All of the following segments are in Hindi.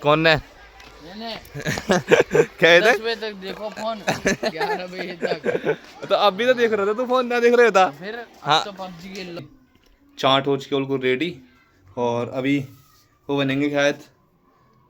कौन है? क्या 10 बजे तक देखो फोन, 11 बजे तक। तो अभी तो देख रहा था, तू फोन ना देख रहा था। फिर हाँ, तो पबजी खेल लो। चाट हो चुकी बिल्कुल रेडी। और अभी वो बनेंगे शायद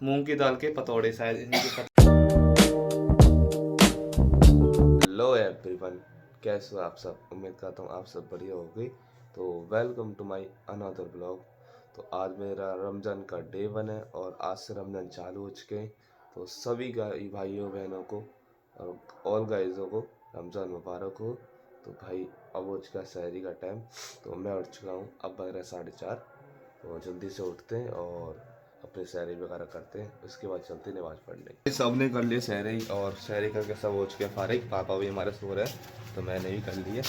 मूंग की दाल के पतौड़े शायद इनके। हेलो एवरीवन, कैसे हो आप सब? उम्मीद करता हूँ आप सब बढ़िया हो गई। तो welcome to my another blog. तो आज मेरा रमज़ान का डे 1 है और आज से रमज़ान चालू हो चुके हैं। तो सभी भाइयों बहनों को और ऑल गाइज़ों को रमज़ान मुबारक हो। तो भाई अब हो चुका सहरी का टाइम। तो मैं उठ चुका हूँ, अब बज रहा है 4:30। तो जल्दी से उठते हैं और अपने सहरी वगैरह करते हैं, उसके बाद चलते नमाज़ पढ़ने। सब ने कर लिए सहरी और सहरी करके सब हो चुके हैं फारिग। पापा भी हमारे सो रहे हैं तो मैंने भी कर लिया।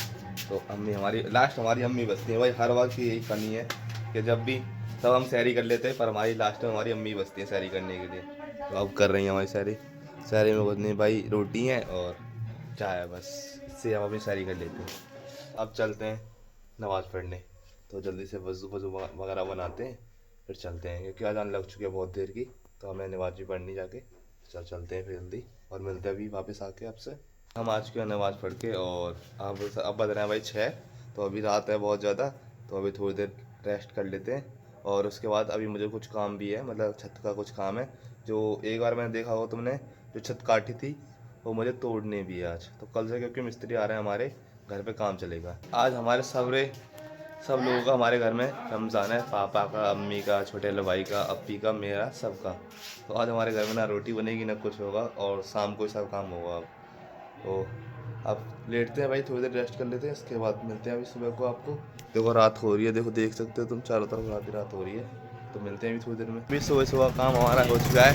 तो अम्मी हमारी लास्ट, हमारी अम्मी बचती है भाई, हर वक्त की यही कमी है कि जब भी सब हम सहरी कर लेते हैं पर हमारी लास्ट में हमारी अम्मी बचती है सहरी करने के लिए। तो अब कर रही हैं हमारी सहरी। सहरी में कुछ नहीं भाई, रोटी है और चाय है, बस इससे हम अपनी सहरी कर लेते हैं। अब चलते हैं नमाज़ पढ़ने। तो जल्दी से वज़ू वगैरह बनाते हैं फिर चलते हैं, क्योंकि अजान लग चुकी है बहुत देर की। तो हमें नमाज़ भी पढ़नी जाके। चलते हैं फिर जल्दी और मिलते हैं अभी वापस आके आपसे। हम आज की नमाज़ पढ़ के और अब बज रहे हैं भाई 6। तो अभी रात है बहुत ज़्यादा, तो अभी थोड़ी देर रेस्ट कर लेते हैं। और उसके बाद अभी मुझे कुछ काम भी है, मतलब छत का कुछ काम है जो एक बार मैंने देखा हो तुमने, जो छत काटी थी वो मुझे तोड़ने भी है आज। तो कल से क्योंकि मिस्त्री आ रहे हैं हमारे घर पे, काम चलेगा आज। हमारे सब लोगों का हमारे घर में रमज़ान है, पापा का, अम्मी का, छोटे वाले भाई का, अप्पी का, मेरा, सबका। तो आज हमारे घर में ना रोटी बनेगी ना कुछ होगा और शाम को सब काम होगा। अब तो अब लेटते हैं भाई, थोड़ी देर रेस्ट कर लेते हैं, इसके बाद मिलते हैं अभी सुबह को आपको। देखो रात हो रही है, देखो देख सकते हो तुम, चारों तरफ रात ही रात हो रही है। तो मिलते हैं अभी थोड़ी देर में। अभी सुबह सुबह काम हमारा हो चुका है।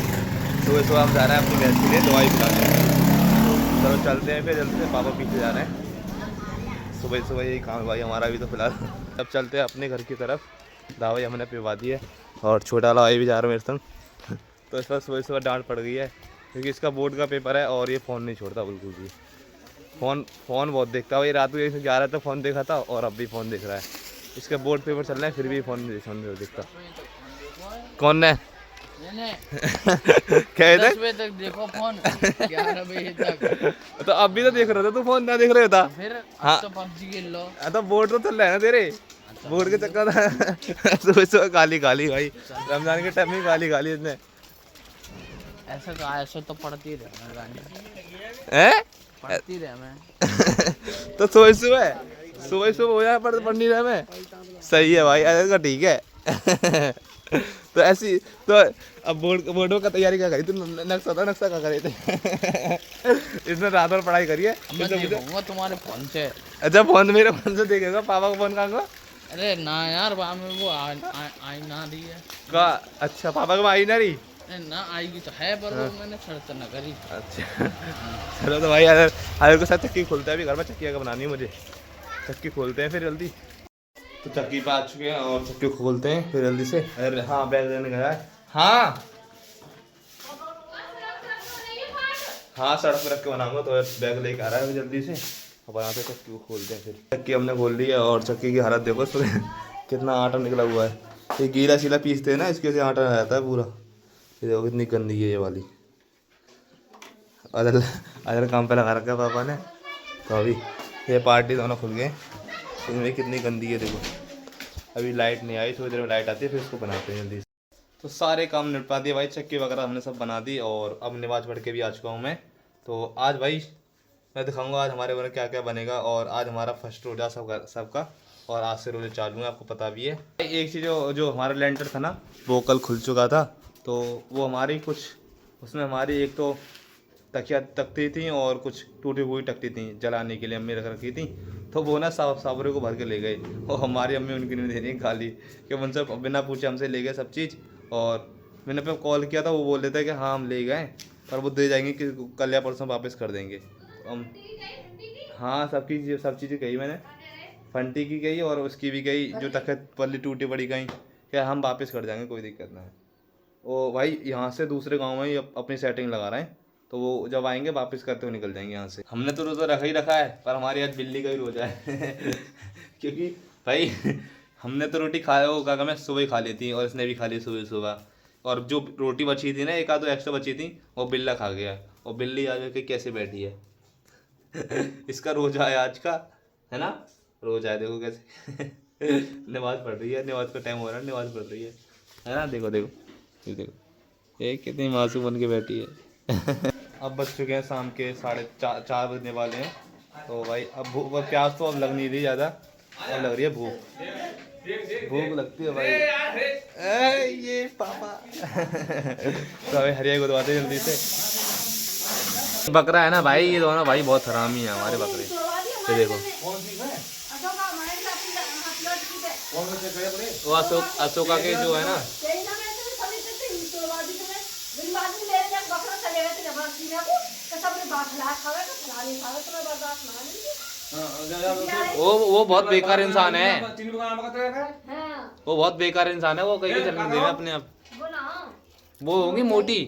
सुबह सुबह हम जा रहे हैं अपनी भैंस के लिए दवाई पिलाने। चलो चलते हैं फिर जल्दी से, पापा पीछे जा रहे हैं। सुबह सुबह यही काम है भाई हमारा भी। तो फिलहाल अब चलते हैं अपने घर की तरफ। दवाई हमने पिवा दी है और छोटा वाला भाई भी जा रहा है मेरे संग। तो इस पर सुबह सुबह डांट पड़ गई है क्योंकि इसका बोर्ड का पेपर है और ये फ़ोन नहीं छोड़ता बिल्कुल भी। फ़ोन बहुत देखता है भाई, रात को 11 तक फ़ोन देखा था और अब भी फ़ोन देख रहा है। इसके बोर्ड पेपर चल रहे हैं फिर भी फ़ोन नहीं देखता। कौन है? क्या है? 10 बजे तक देखो फोन, 11 बजे तक। तो अभी तो देख रहा था, तू फोन ना देख रहा था। फिर हाँ तो पबजी खेल लो। तो बोर्ड तो चल रहा है ना तेरे, बोर्ड के चक्कर था। सुबह सुबह गाली गाली भाई, रमजान के टाइम में गाली गाली इसने। ऐसा कहा, ऐसा तो पढ़ती रहे गाली, हैं? पढ़ती रहे मैं। तो सुबह सुबह हो जाए पर पढ़ नहीं रहा मैं। सही है भाई, ऐसा का ठीक है। तो ऐसी तो अब बोर्डों का तैयारी क्या करी तू? नक्शा क्या करे थे? इसने रात भर पढ़ाई करी है। मैं देखूंगा तुम्हारे फोन से। अच्छा फोन, मेरे फोन से देखेगा? पापा का फोन कहाँ का? अरे ना यार, बाद में वो आई ना रही है का? अच्छा पापा का आई ना रही? ना आएगी तो है, पर वो मैंने शर्त ना करी। अच्छा चलो तो भाई अगर को साथ चक्की खोलता है, अभी घर में चक्की का बनानी है मुझे। चक्की खोलते हैं फिर जल्दी। तो चक्की पे आ चुके हैं और चक्की खोलते हैं फिर जल्दी से। अरे हाँ, बैग लेने गया है। हाँ हाँ, सड़क पे रख के बनाऊंगा तो बैग लेके आ रहा है जल्दी से। अब बनाते हैं, चक्की को खोलते हैं फिर। चक्की हमने खोल ली है और चक्की की हालत देखो इसमें कितना आटा निकला हुआ है। ये गीला सीला पीसते हैं ना, इसके से आटा आ जाता है पूरा। ये देखो कितनी गंदी है ये वाली। अदर अदर काम पे लगा रखा है पापा ने। तो अभी ये पार्टी दोनों खुल गए, इनमें कितनी गंदी है देखो। अभी लाइट नहीं आई, थोड़ी देर में लाइट आती है फिर इसको बनाते हैं जल्दी से। तो सारे काम निपटा दिए भाई, चक्की वगैरह हमने सब बना दी और अब नमाज़ पढ़ के भी आ चुका हूँ मैं। तो आज भाई मैं दिखाऊंगा आज हमारे घर में क्या क्या बनेगा। और आज हमारा फर्स्ट रोज़ा सबका और आज से रोज़े चालू हैं, आपको पता भी है। एक चीज़ जो हमारा लेंटर था ना, वो कल खुल चुका था। तो वो हमारी कुछ उसमें हमारी एक तो तकिया तकती थी और कुछ टूटी हुई तकती थी जलाने के लिए अम्मी रख रखी थी। तो वो ना सावरे को भर के ले गए और हमारी अम्मी उनकी नहीं दे रही गाली कि उनसे बिना पूछे हमसे ले गए सब चीज़। और मैंने पे कॉल किया था, वो बोल रहे थे कि हाँ हम ले गए पर वो दे जाएंगे कि कल या परसों वापस कर देंगे। तो हम हाँ सब चीज़ें कही मैंने, फंटी की गई और उसकी भी गई, जो तखत पल्ली टूटी पड़ी गई, क्या हम वापस कर जाएंगे, कोई दिक्कत ना है। वो भाई यहाँ से दूसरे गांव में ही अपनी सेटिंग लगा रहे हैं, तो वो जब आएंगे वापस करते हुए निकल जाएंगे यहाँ से। हमने तो रोज़ा रखा ही रखा है पर हमारी आज बिल्ली का ही रोज़ा है। क्योंकि भाई हमने तो रोटी खाया वो क्या मैं सुबह ही खा ली थी और इसने भी खा ली सुबह सुबह। और जो रोटी बची थी ना, एक आध दो एक्स्ट्रा बची थी, वो बिल्ला खा गया। और बिल्ली आज के कैसे बैठी है इसका रोजा है आज का, है ना। रोज आया, देखो कैसे नमाज पढ़ रही है, नमाज का टाइम हो रहा है, नमाज पढ़ रही है ना। देखो देखो ये देखो, ये कितनी मासूम बन के बैठी है अब बज चुके हैं शाम के 4:30 बजने वाले हैं। तो भाई अब भूख, प्यास तो अब लग नहीं रही ज़्यादा, अब लग रही है भूख लगती है भाई। ये पापा तो अभी हरिया को दबाते जल्दी से। बकरा है ना भाई, ये दोनों भाई बहुत हरामी है हमारे बकरे। ये देखो वो अशोका के जो है ना, वो बहुत बेकार इंसान है, वो बहुत बेकार इंसान है, वो कहीं चलने देगा अपने आप। वो होंगी मोटी,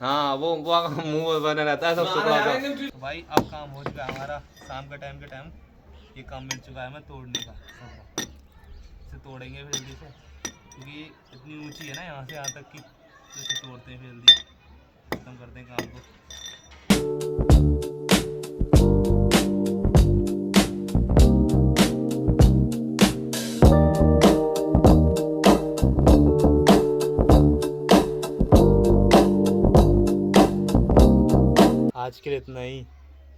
हाँ वो मुंह बना रहता है सब सुखा का। भाई अब काम हो चुका है हमारा, शाम के टाइम ये काम मिल चुका है हमें तोड़ने का। इसे तोड़ेंगे फिर जल्दी से, क्योंकि इतनी ऊंची है ना यहाँ से यहाँ तक की, तो इसे तोड़ते हैं फिर जल्दी खत्म करते हैं काम को। आज के लिए इतना ही,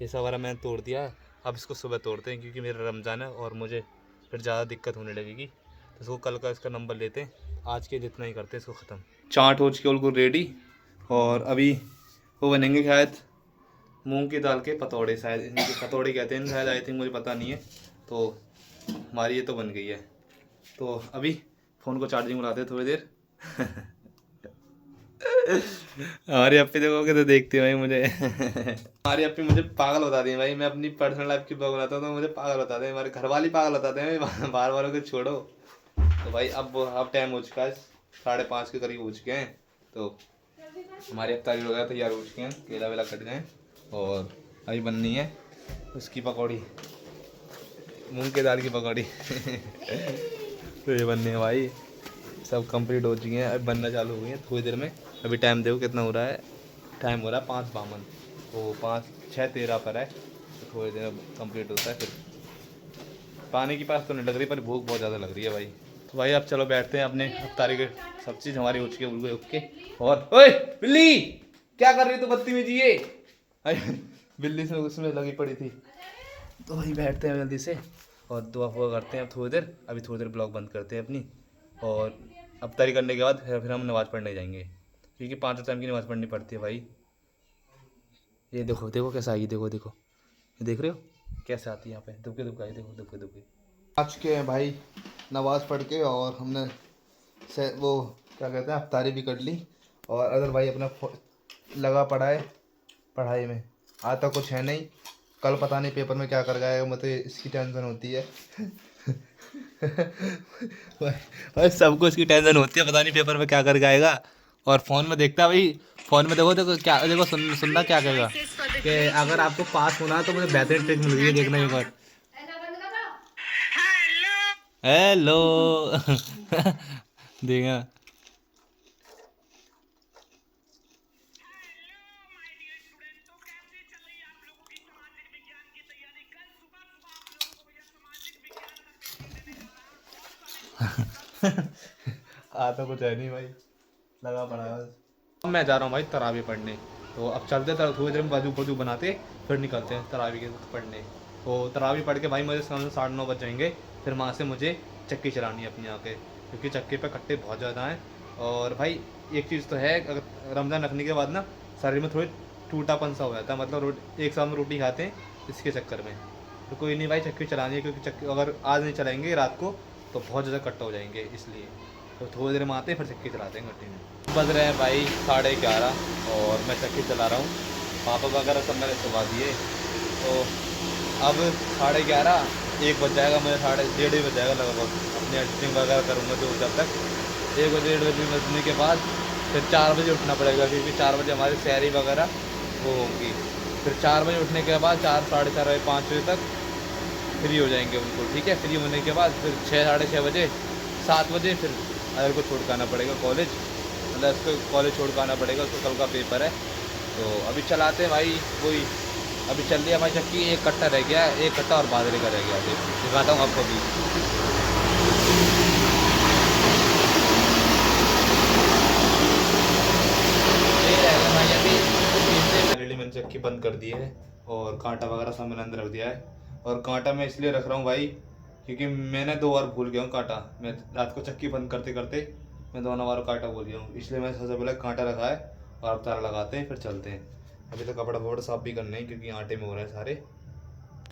ये सवारा मैंने तोड़ दिया। अब इसको सुबह तोड़ते हैं, क्योंकि मेरा रमज़ान है और मुझे फिर ज़्यादा दिक्कत होने लगेगी, तो इसको कल का इसका नंबर लेते हैं। आज के लिए इतना ही करते हैं, इसको ख़त्म। चाट हो चुकी बिल्कुल रेडी, और अभी वो बनेंगे शायद मूंग की दाल के पतौड़े, शायद इनके पतौड़े कहते हैं शायद, आई थिंक, मुझे पता नहीं है। तो हमारी ये तो बन गई है। तो अभी फ़ोन को चार्जिंग में लाते हैं थोड़ी देर हमारी अपी देखोगे तो देखती है भाई मुझे हमारी अपी मुझे पागल बता दी भाई। मैं अपनी पर्सनल लाइफ की ब्लॉग बनाता हूँ तो मुझे पागल बताते हैं, हमारे घर वाले पागल बताते हैं बार बार को छोड़ो। तो भाई अब टाइम हो चुका है, 5:30 के करीब हो चुके हैं। तो हमारी अफ्तारी वगैरह तैयार हो चुके हैं, केला वेला कट गए, और अभी बननी है उसकी पकौड़ी, मूंग की दाल की पकौड़ी तो ये बननी है भाई, सब कंप्लीट हो चुकी हैं, अभी बनना चालू हुई है थोड़ी देर में। अभी टाइम देखो कितना हो रहा है, टाइम हो रहा है 5:52, तो 5:06:13 पर है, तो थोड़ी देर में कंप्लीट होता है। फिर पानी की पास तो नहीं लग रही, पर भूख बहुत ज़्यादा लग रही है भाई। तो भाई अब चलो बैठते हैं अपने अफ्तारी के, सब चीज़ हमारी हो चुकी है बिल्कुल ओके। और ओए बिल्ली क्या कर रही तो बदतमीजी ये बिल्ली से उसमें लगी पड़ी थी। तो भाई बैठते हैं जल्दी से और दुआ हुआ करते हैं अब थोड़ी देर। अभी थोड़ी देर ब्लॉग बंद करते हैं अपनी, और अफ्तारी करने के बाद फिर हम नमाज़ पढ़ने जाएंगे, क्योंकि 5 टाइम की नमाज़ पढ़नी पड़ती है भाई। ये देखो देखो कैसा आई, देखो देखो, ये देख रहे हो कैसे आती है यहाँ पे, दुबके दुबके आई, देखो दुबके दुबके। आ चुके हैं भाई नमाज़ पढ़ के, और हमने वो क्या कहते हैं अफ्तारी भी कर ली। और अदर भाई अपना लगा पड़ा है पढ़ाई में, आता कुछ है नहीं, कल पता नहीं पेपर में क्या कर जाएगा, मुझे इसकी टेंशन होती है भाई सबको इसकी टेंशन होती है, पता नहीं पेपर में क्या कर जाएगा। और फ़ोन में देखता है भाई, फ़ोन में देखो देखो क्या देखो, सुनना क्या कहेगा कि अगर आपको पास होना है तो मुझे बेहतरीन ट्रिक मिल गई है, देखना एक बार। हेलो देखा आता कुछ है नहीं भाई, लगा पड़ा है। अब मैं जा रहा हूँ भाई तरावी पढ़ने, तो अब चलते थोड़ी देर में वजू बनाते फिर निकलते हैं तरावी के पढ़ने। तो तरावी पढ़ के भाई मुझे समझ 9:30 बज जाएंगे, फिर वहाँ से मुझे चक्की चलानी है अपनी आके, क्योंकि चक्के पे कट्टे बहुत ज़्यादा हैं। और भाई एक चीज़ तो है, अगर रमज़ान रखने के बाद ना शरीर में थोड़ी टूटापन सा हो जाता है, मतलब एक साथ में रोटी खाते हैं इसके चक्कर में। तो कोई नहीं भाई, चक्की चलानी है, क्योंकि चक्की अगर आज नहीं चलाएंगे रात को तो बहुत ज़्यादा कट्टा हो जाएंगे, इसलिए तो थोड़ी देर में आते हैं फिर चक्की चलाते हैं गड्ढे में। बज रहे हैं भाई 11:30 और मैं चक्की चला रहा हूँ, पापा वगैरह सब मैंने सुबह दिए। तो अब 11:30 1 बज जाएगा, मुझे 1:30 बज जाएगा लगभग, अपनी एडिटिंग वगैरह करूँगा तो जब तक 1 बजे 1:30 बजे बजने के बाद फिर 4 बजे उठना पड़ेगा, क्योंकि 4 बजे हमारी सैरी वगैरह वो होंगी। फिर 4 बजे उठने के बाद 4 साढ़े 4 बजे 5 बजे तक फ्री हो जाएंगे उनको, ठीक है। फ्री होने के बाद फिर 6 साढ़े 6 बजे 7 बजे फिर अगर को छोड़ के आना पड़ेगा कॉलेज, मतलब इसको कॉलेज छोड़ कर आना पड़ेगा, उसको कल का पेपर है। तो अभी चलाते हैं भाई। वही अभी चल रही है हमारी चक्की, एक कट्टा रह गया है, एक कट्टा और बाजरे का रह गया है, दिखाता हूँ आपको भी। ये रह गया भाई अभी। ऑलरेडी मैंने चक्की बंद कर दी है और कांटा वगैरह सब मैंने अंदर रख दिया है। और कांटा मैं इसलिए रख रहा हूँ भाई क्योंकि मैंने 2 बार भूल गया हूँ कांटा। मैं रात को चक्की बंद करते करते मैं 2 बार कांटा भूल गया हूँ, इसलिए मैंने सबसे पहले कांटा रखा है। और अब तार लगाते हैं फिर चलते हैं। अभी तो कपड़ा वपड़ा साफ भी करने हैं क्योंकि आटे में हो रहे हैं सारे।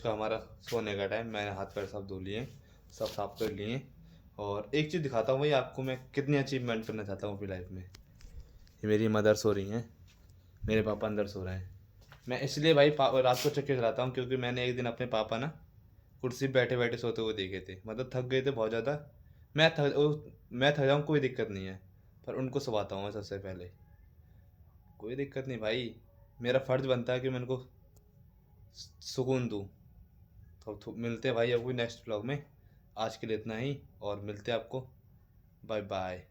तो हमारा सोने का टाइम, मैंने हाथ पैर सब धो लिए, सब साफ कर लिए। और एक चीज़ दिखाता हूँ भाई आपको, मैं कितनी अचीवमेंट करना चाहता हूँ अपनी लाइफ में। ये मेरी मदर सो रही हैं, मेरे पापा अंदर सो रहे हैं। मैं इसलिए भाई रात को चक्की चलाता हूँ क्योंकि मैंने एक दिन अपने पापा ना कुर्सी पे बैठे बैठे सोते हुए देखे थे। मतलब थक गए थे बहुत ज़्यादा। मैं थक जाऊँ कोई दिक्कत नहीं है, पर उनको सुलाता हूँ मैं सबसे पहले। कोई दिक्कत नहीं भाई, मेरा फ़र्ज़ बनता है कि मैं उनको सुकून दूँ। तो मिलते हैं भाई आपको नेक्स्ट ब्लॉग में। आज के लिए इतना ही और मिलते हैं आपको। Bye bye.